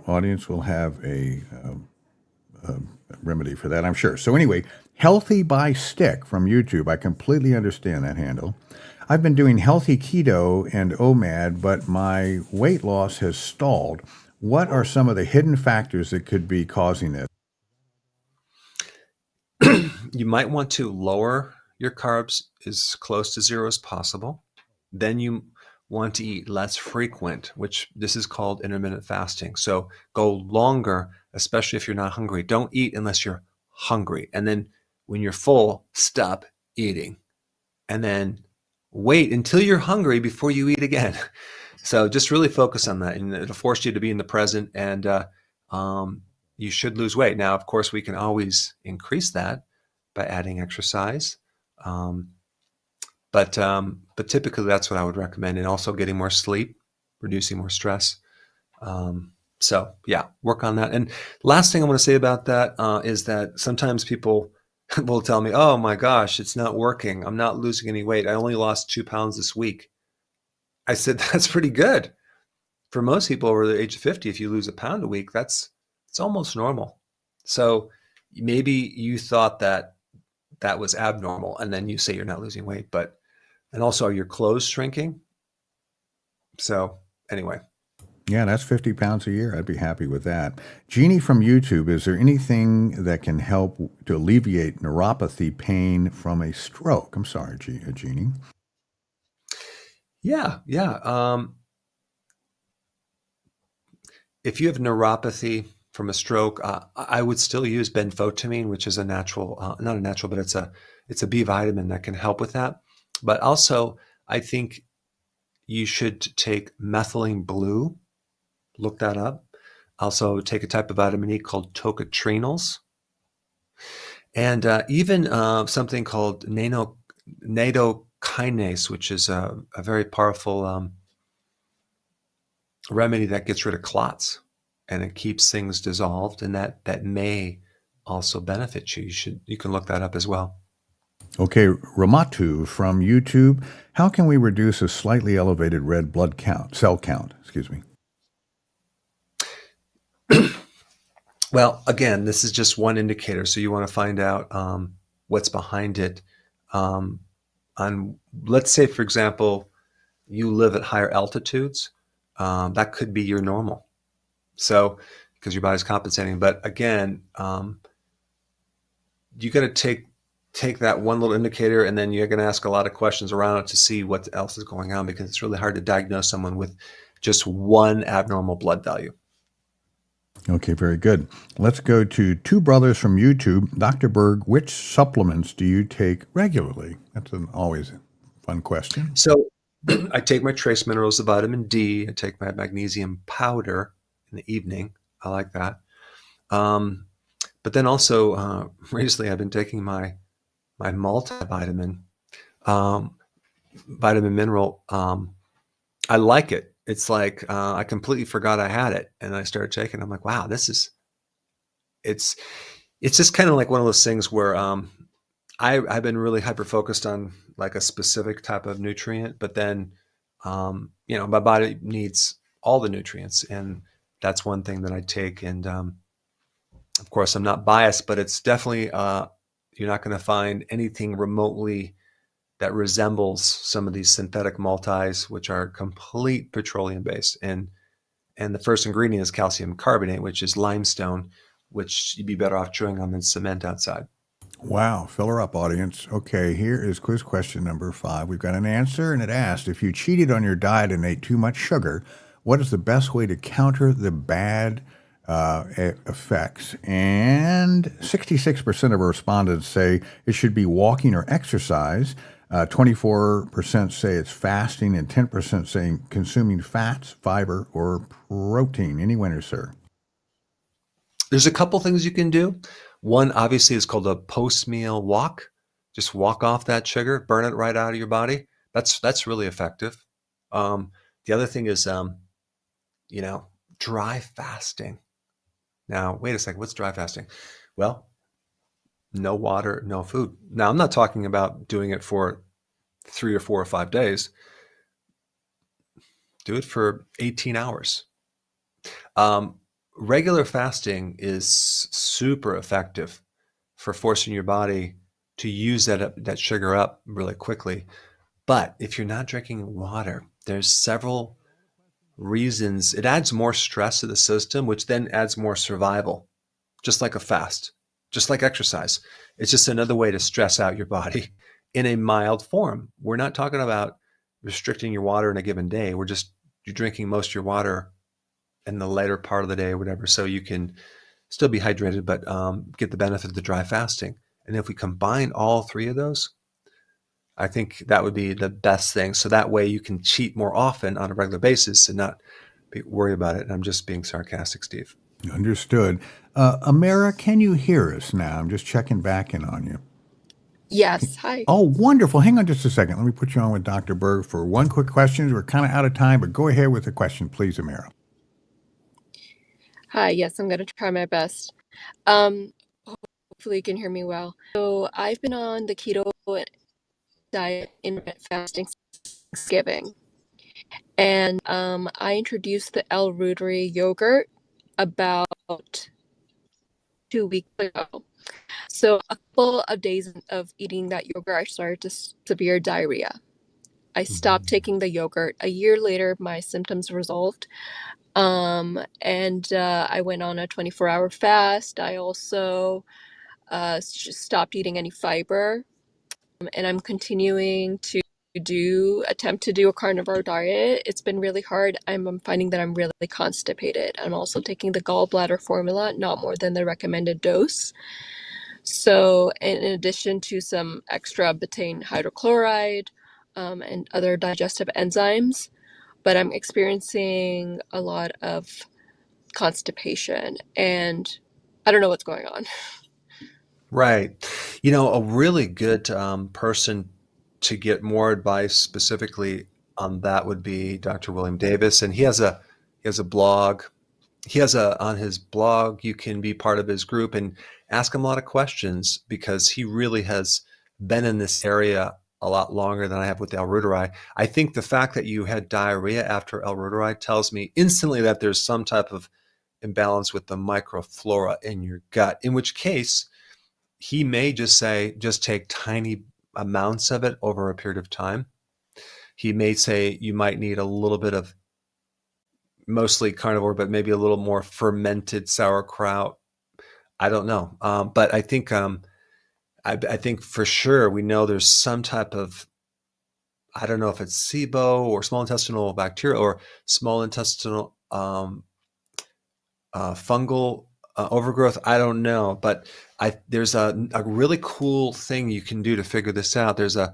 audience will have a remedy for that, I'm sure. So anyway, Healthy by Stick from YouTube. I completely understand that handle. I've been doing Healthy Keto and OMAD, but my weight loss has stalled. What are some of the hidden factors that could be causing this? You might want to lower your carbs as close to zero as possible. Then you want to eat less frequent, which this is called intermittent fasting. So go longer, especially if you're not hungry. Don't eat unless you're hungry. And then when you're full, stop eating. And then wait until you're hungry before you eat again. So just really focus on that, and it'll force you to be in the present, and you should lose weight. Now, of course, we can always increase that by adding exercise. But typically that's what I would recommend, and also getting more sleep, reducing more stress. So yeah, work on that. And last thing I want to say about that is that sometimes people will tell me, "Oh my gosh, it's not working. I'm not losing any weight. I only lost 2 pounds this week." I said, "That's pretty good. For most people over the age of 50, if you lose a pound a week, it's almost normal." So maybe you thought that was abnormal, and then you say you're not losing weight, and also, are your clothes shrinking? So anyway. Yeah, that's 50 pounds a year. I'd be happy with that. Jeannie from YouTube, is there anything that can help to alleviate neuropathy pain from a stroke? I'm sorry, Jeannie. Yeah. If you have neuropathy from a stroke, I would still use benfotiamine, which is a natural, not a natural, but it's a B vitamin that can help with that. But also, I think you should take methylene blue. Look that up. Also, take a type of vitamin E called tocotrienols. And even something called nattokinase, which is a very powerful remedy that gets rid of clots, and it keeps things dissolved, and that may also benefit you. You can look that up as well. Okay, Ramatu from YouTube, how can we reduce a slightly elevated red blood cell count, excuse me? Well, again, this is just one indicator, so you want to find out what's behind it. Let's say, for example, you live at higher altitudes, that could be your normal. So, because your body's compensating. But again, you got to take that one little indicator, and then you're going to ask a lot of questions around it to see what else is going on, because it's really hard to diagnose someone with just one abnormal blood value. Okay, very good. Let's go to two brothers from YouTube. Dr. Berg, which supplements do you take regularly? That's always a fun question. So I take my trace minerals, the vitamin D. I take my magnesium powder in the evening. I like that. But then also recently I've been taking my multivitamin, vitamin mineral. I like it. It's like I completely forgot I had it, and I started taking it. I'm like, wow, it's just kind of like one of those things where I've been really hyper focused on like a specific type of nutrient, but then my body needs all the nutrients, and that's one thing that I take. And of course, I'm not biased, but it's definitely you're not going to find anything remotely that resembles some of these synthetic multis, which are complete petroleum based. And the first ingredient is calcium carbonate, which is limestone, which you'd be better off chewing on than cement outside. Wow, fill her up, audience. Okay, here is quiz question number 5. We've got an answer, and it asked, if you cheated on your diet and ate too much sugar, what is the best way to counter the bad effects? And 66% of respondents say it should be walking or exercise. 24% say it's fasting, and 10% saying consuming fats, fiber, or protein. Any winners, sir? There's a couple things you can do. One, obviously, is called a post-meal walk. Just walk off that sugar, burn it right out of your body. That's really effective. The other thing is, dry fasting. Now, wait a second. What's dry fasting? Well, no water, no food. Now, I'm not talking about doing it for 3 or 4 or 5 days. Do it for 18 hours. Regular fasting is super effective for forcing your body to use that sugar up really quickly. But if you're not drinking water, there's several reasons. It adds more stress to the system, which then adds more survival, just like a fast, just like exercise. It's just another way to stress out your body in a mild form. We're not talking about restricting your water in a given day. You're drinking most of your water in the later part of the day or whatever, so you can still be hydrated, but get the benefit of the dry fasting. And if we combine all three of those, I think that would be the best thing. So that way you can cheat more often on a regular basis and not worry about it. And I'm just being sarcastic, Steve. Understood. Amara, can you hear us now? I'm just checking back in on you. Yes. Hi. Oh, wonderful. Hang on just a second. Let me put you on with Dr. Berg for one quick question. We're kind of out of time, but go ahead with the question, please, Amara. Hi. Yes, I'm going to try my best. Hopefully you can hear me well. So I've been on the keto diet, intermittent fasting since Thanksgiving. And I introduced the El Ruderi yogurt about 2 weeks ago. So a couple of days of eating that yogurt, I started to severe diarrhea. I stopped taking the yogurt. A year later, my symptoms resolved. And I went on a 24-hour fast. I also stopped eating any fiber. And I'm continuing to attempt to do a carnivore diet. It's been really hard. I'm finding that I'm really constipated. I'm also taking the gallbladder formula, not more than the recommended dose. So in addition to some extra betaine hydrochloride and other digestive enzymes, but I'm experiencing a lot of constipation and I don't know what's going on. Right. A really good person to get more advice specifically on that would be Dr. William Davis. And he has a blog. On his blog, you can be part of his group and ask him a lot of questions because he really has been in this area a lot longer than I have with El Ruderi. I think the fact that you had diarrhea after El Ruderi tells me instantly that there's some type of imbalance with the microflora in your gut, in which case he may just say, just take tiny amounts of it over a period of time. He may say you might need a little bit of mostly carnivore, but maybe a little more fermented sauerkraut. I don't know. But I think I think for sure we know there's some type of, I don't know if it's SIBO or small intestinal bacteria or small intestinal fungal overgrowth. I don't know, but there's a really cool thing you can do to figure this out. It's a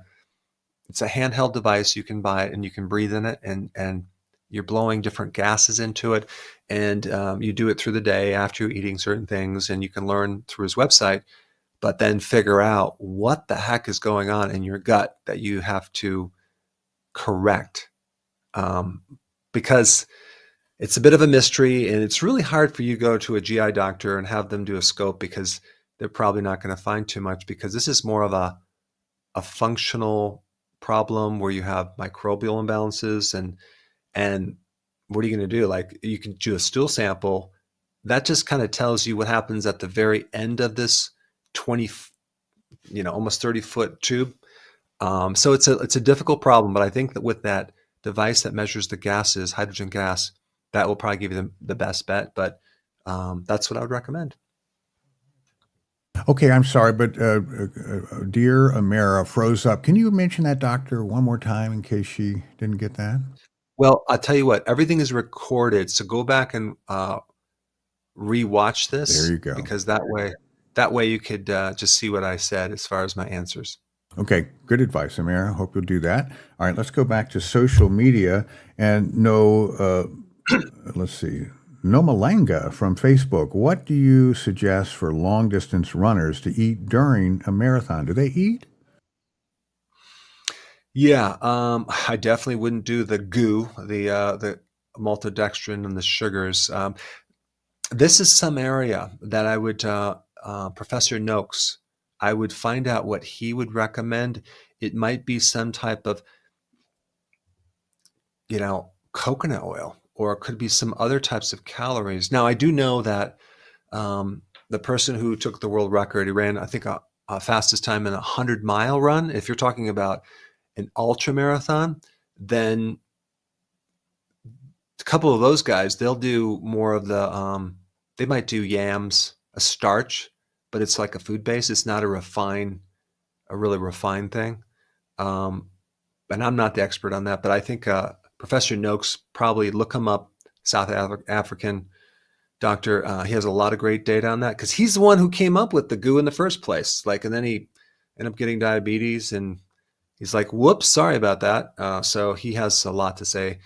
handheld device. You can buy it and you can breathe in it, and you're blowing different gases into it, and you do it through the day after you're eating certain things, and you can learn through his website, but then figure out what the heck is going on in your gut that you have to correct, because it's a bit of a mystery, and it's really hard for you to go to a GI doctor and have them do a scope because they're probably not going to find too much, because this is more of a functional problem where you have microbial imbalances, and what are you going to do? Like, you can do a stool sample that just kind of tells you what happens at the very end of this 20, almost 30-foot tube. So it's a difficult problem, but I think that with that device that measures the gases, hydrogen gas, that will probably give you the best bet. But that's what I would recommend. Okay, I'm sorry, but dear Amara froze up. Can you mention that doctor one more time in case she didn't get that? Well, I'll tell you what, everything is recorded. So go back and rewatch this. There you go. Because that way you could just see what I said as far as my answers. Okay, good advice, Amir. I hope you'll do that. All right, let's go back to social media and let's see, Nomalanga from Facebook. What do you suggest for long distance runners to eat during a marathon? Do they eat? Yeah, I definitely wouldn't do the goo, the maltodextrin and the sugars. This is some area that I would, Professor Noakes, I would find out what he would recommend. It might be some type of, coconut oil, or it could be some other types of calories. Now, I do know that the person who took the world record, he ran, I think, a fastest time in a 100-mile run. If you're talking about an ultra marathon, then a couple of those guys, they'll do more of they might do yams, a starch, but it's like a food base. It's not a really refined thing. Um, and I'm not the expert on that, but I think Professor Noakes, probably look him up, South African doctor. He has a lot of great data on that because he's the one who came up with the goo in the first place. And then he ended up getting diabetes, and he's like, "Whoops, sorry about that." So he has a lot to say,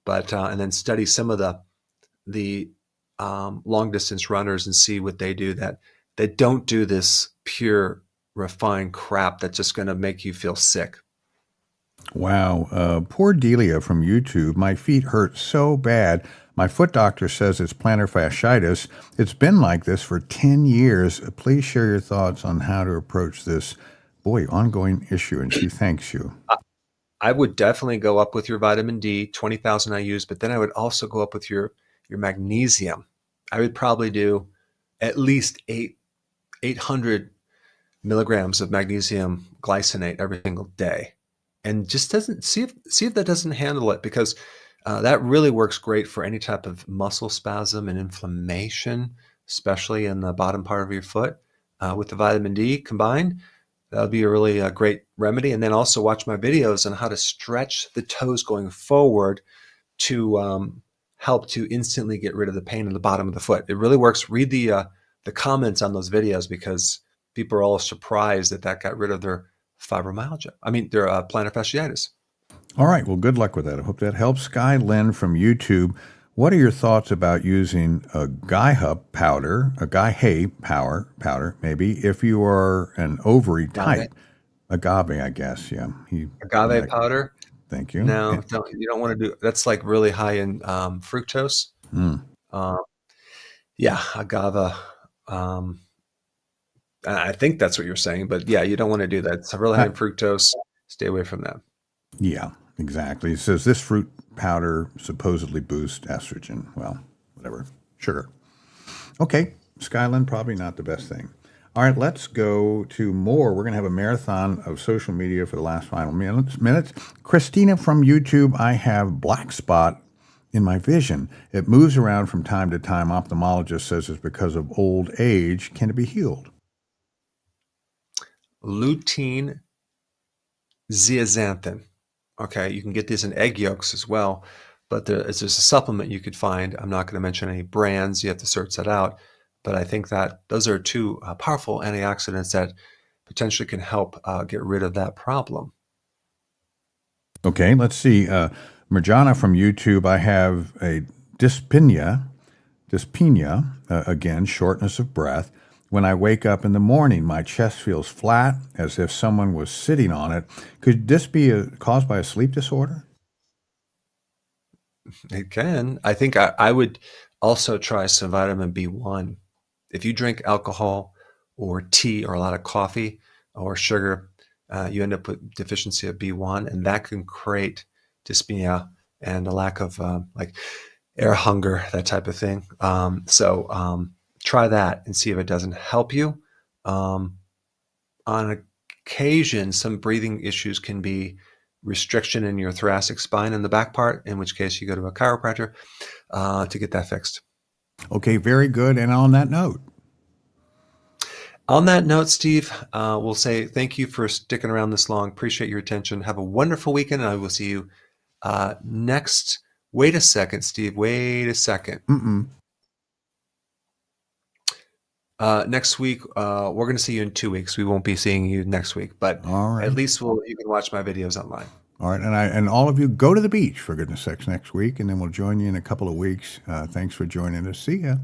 but and then study some of the long distance runners and see what they do, that they don't do this pure refined crap that's just going to make you feel sick. Wow. Poor Delia from YouTube. My feet hurt so bad. My foot doctor says it's plantar fasciitis. It's been like this for 10 years. Please share your thoughts on how to approach this, ongoing issue. And she thanks you. I would definitely go up with your vitamin D, 20,000 IU's, but then I would also go up with your magnesium. I would probably do at least 800 milligrams of magnesium glycinate every single day, and just doesn't see if that doesn't handle it, because that really works great for any type of muscle spasm and inflammation, especially in the bottom part of your foot. With the vitamin D combined, that would be a really great remedy. And then also watch my videos on how to stretch the toes going forward to help to instantly get rid of the pain in the bottom of the foot. It really works. Read the comments on those videos, because people are all surprised that got rid of their fibromyalgia. I mean, their plantar fasciitis. All right. Well, good luck with that. I hope that helps. Sky Lynn from YouTube. What are your thoughts about using agave powder, maybe, if you are an ovary type? Agave, I guess. Yeah. Agave powder. Thank you. No, you don't want to do. That's like really high in fructose. Uh, yeah, agave. Um, I think that's what you're saying, but yeah, you don't want to do that. It's really high in fructose. Stay away from that. Yeah, exactly. It says this fruit powder supposedly boosts estrogen. Well, whatever. Sugar. Okay, Skyland, probably not the best thing. All right, let's go to more. We're going to have a marathon of social media for the last final minutes. Christina from YouTube, I have black spot in my vision. It moves around from time to time. Ophthalmologist says it's because of old age. Can it be healed? Lutein zeaxanthin. Okay, you can get these in egg yolks as well, but there's a supplement you could find. I'm not going to mention any brands. You have to search that out. But I think that those are two powerful antioxidants that potentially can help get rid of that problem. Okay, let's see. Marjana from YouTube, I have a dyspnea, again, shortness of breath. When I wake up in the morning, my chest feels flat, as if someone was sitting on it. Could this be caused by a sleep disorder? It can. I think I would also try some vitamin B1. If you drink alcohol or tea or a lot of coffee or sugar, you end up with deficiency of B1, and that can create dyspnea and a lack of like air hunger, that type of thing. So try that and see if it doesn't help you. On occasion, some breathing issues can be restriction in your thoracic spine in the back part, in which case you go to a chiropractor to get that fixed. Okay, very good. And on that note, Steve, we'll say thank you for sticking around this long. Appreciate your attention. Have a wonderful weekend, and I will see you next. Wait a second, Steve. Wait a second. Next week, we're going to see you in 2 weeks. We won't be seeing you next week, but All right. at least you can watch my videos online. All right, and all of you go to the beach, for goodness sakes, next week, and then we'll join you in a couple of weeks. Thanks for joining us. See ya.